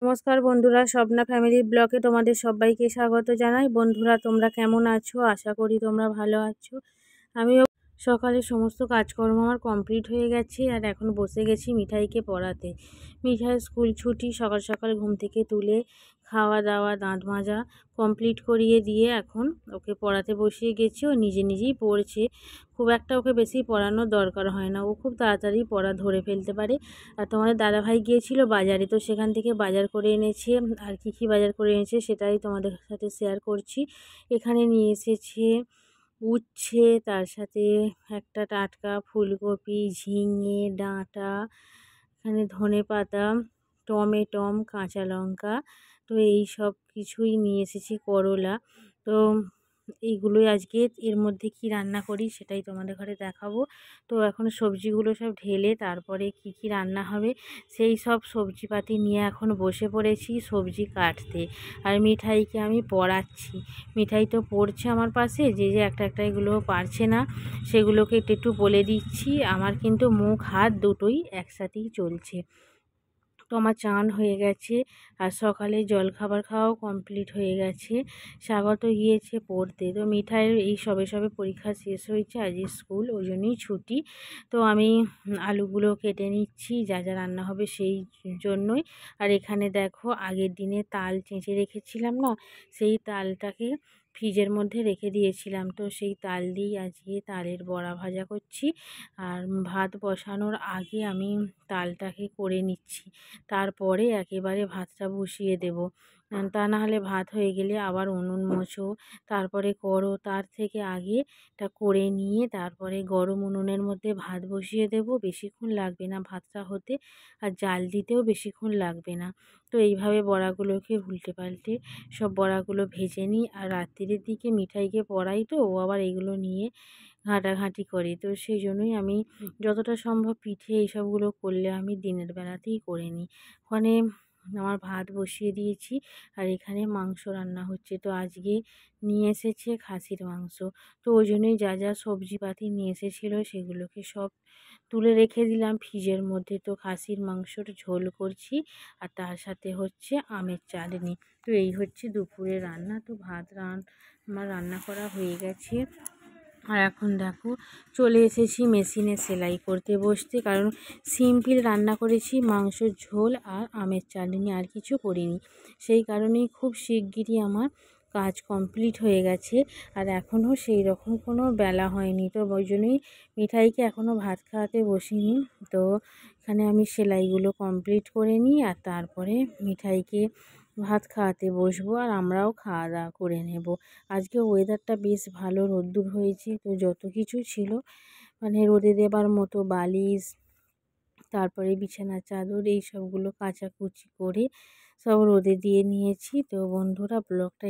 নমস্কার বন্ধুরা, স্বপ্না ফ্যামিলি ব্লগে তোমাদের সবাইকে স্বাগত জানাই। বন্ধুরা, তোমরা কেমন আছো? আশা করি তোমরা ভালো আছো। আমিও সকালে সমস্ত কাজকর্ম আমার কমপ্লিট হয়ে গেছে, আর এখন বসে গেছি মিঠাইকে পড়াতে। মিঠাই স্কুল ছুটি, সকাল সকাল ঘুম থেকে তুলে খাওয়া দাওয়া দাঁত মাজা কমপ্লিট করিয়ে দিয়ে এখন ওকে পড়াতে বসিয়ে গেছি। ও নিজে নিজেই পড়ছে, খুব একটা ওকে বেশি পড়ানোর দরকার হয় না, ও খুব তাড়াতাড়ি পড়া ধরে ফেলতে পারে। আর তোমাদের দাদাভাই গিয়েছিল বাজারে, তো সেখান থেকে বাজার করে এনেছে। আর কি বাজার করে এনেছে সেটাই তোমাদের সাথে শেয়ার করছি। এখানে নিয়ে এসেছে উচ্ছে, তার সাথে একটা টাটকা ফুলকপি, ঝিঙে, ডাঁটা, এখানে ধনেপাতা, টমেটম, কাঁচা লঙ্কা, তো এই সব কিছুই নিয়ে এসেছি, করলা। তো এইগুলোই আজকে এর মধ্যে কি রান্না করি সেটাই তোমাদের ঘরে দেখাবো। তো এখন সবজিগুলো সব ঢেলে তারপরে কি রান্না হবে সেই সব সবজিপাতি নিয়ে এখন বসে পড়েছি সবজি কাটতে। আর মিঠাইকে আমি পড়াচ্ছি। মিঠাই তো পড়ছে আমার পাশে, যে একটা এগুলো পারছে না সেগুলোকে একটু একটু বলে দিচ্ছি। আমার কিন্তু মুখ হাত দুটোই একসাথেই চলছে। তো আমার চান হয়ে গেছে, আর সকালে জলখাবার খাওয়াও কমপ্লিট হয়ে গেছে। স্বাগত গিয়েছে পড়তে। তো মিঠাইয়ের এই সবে পরীক্ষা শেষ হয়েছে, আজ স্কুল, ওই জন্যই ছুটি। তো আমি আলুগুলো কেটে নিচ্ছি যা যা রান্না হবে সেই জন্যই। আর এখানে দেখো, আগের দিনে তাল চেঁচে রেখেছিলাম না, সেই তালটাকে ফ্রিজের মধ্যে রেখে দিয়েছিলাম। তো সেই তাল দিয়েই আজকে তালের বড়া ভাজা করছি। আর ভাত বসানোর আগে আমি তালটাকে করে নিচ্ছি, তারপরে একেবারে ভাতটা বসিয়ে দেব। তা নাহলে ভাত হয়ে গেলে আবার উনুন মোছো, তারপরে করো, তার থেকে আগে এটা করে নিয়ে তারপরে গরম উনুনের মধ্যে ভাত বসিয়ে দেব। বেশিক্ষণ লাগবে না ভাতটা হতে, আর জাল দিতেও বেশিক্ষণ লাগবে না। তো এইভাবে বড়াগুলোকে উল্টে পাল্টে সব বড়াগুলো ভেজে নিই। আর রাত্রির দিকে মিঠাইকে পড়াই, তো ও আবার এগুলো নিয়ে ঘাঁটাঘাঁটি করে। তো সেই জন্যই আমি যতটা সম্ভব পিঠে এইসবগুলো করলে আমি দিনের বেলাতেই করে নিই। ওখানে আমার ভাত বসিয়ে দিয়েছি, আর এখানে মাংস রান্না হচ্ছে। তো আজকে নিয়ে এসেছে খাসির মাংস, তো ওই জন্যই যা যা সবজিপাতি নিয়ে এসেছিলো সেগুলোকে সব তুলে রেখে দিলাম ফ্রিজের মধ্যে। তো খাসির মাংসর ঝোল করছি, আর তার সাথে হচ্ছে আমের চাটনি। তো এই হচ্ছে দুপুরে রান্না। তো ভাত আমার রান্না করা হয়ে গেছে। আর এখন দেখো চলে এসেছি মেশিনে সেলাই করতে বসতে, কারণ সিম্পল রান্না করেছি, মাংসের ঝোল আর আমের চাটনি, আর কিছু করিনি। সেই কারণেই খুব শিগগিরই আমার কাজ কমপ্লিট হয়ে গেছে। আর এখনও সেই রকম কোনো বেলা হয়নি, তো ওই জন্যই মিঠাইকে এখনও ভাত খাওয়াতে বসিনি। তো এখানে আমি সেলাইগুলো কমপ্লিট করে নিই, আর তারপরে মিঠাইকে ভাত খাওয়াতে বসবো, আর আমরাও খাওয়া দাওয়া করে নেব। আজকে ওয়েদারটা বেশ ভালো, রোদ্দুর হয়েছে। তো যত কিছু ছিল মানে রোদে দেবার মতো বালিশ, তারপরে বিছানা চাদর, এই সবগুলো কাচাকুচি করে সব রোদে দিয়ে নিয়েছি। তো বন্ধুরা, ব্লগটা